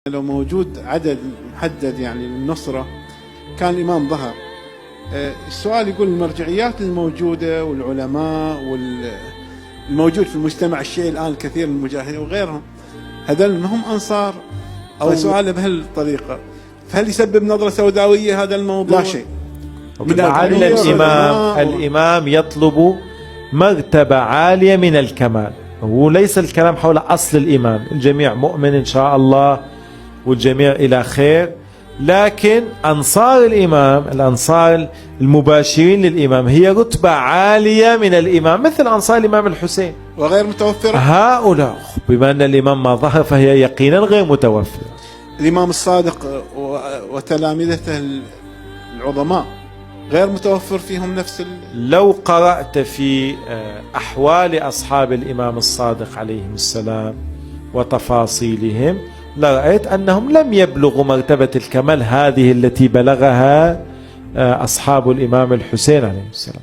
لو موجود عدد محدد يعني للنصرة كان الإمام ظهر. السؤال يقول المرجعيات الموجودة والعلماء والموجود في المجتمع الشيعي الآن الكثير من المجاهدين وغيرهم هذول هم أنصار أو سؤال بهالطريقة، فهل يسبب نظرة سوداوية هذا الموضوع؟ لا شيء. لعل الإمام يطلب مرتبة عالية من الكمال، وليس الكلام حول أصل الإمام، الجميع مؤمن إن شاء الله والجميع إلى خير، لكن أنصار الإمام، الأنصار المباشرين للإمام هي رتبة عالية من الإمام، مثل أنصار الإمام الحسين وغير متوفرة. هؤلاء بما أن الإمام ما ظهر فهي يقينا غير متوفرة. الإمام الصادق وتلامذته العظماء غير متوفر فيهم نفس لو قرأت في أحوال أصحاب الإمام الصادق عليهم السلام وتفاصيلهم لرأيت أنهم لم يبلغوا مرتبة الكمال هذه التي بلغها أصحاب الإمام الحسين عليه السلام.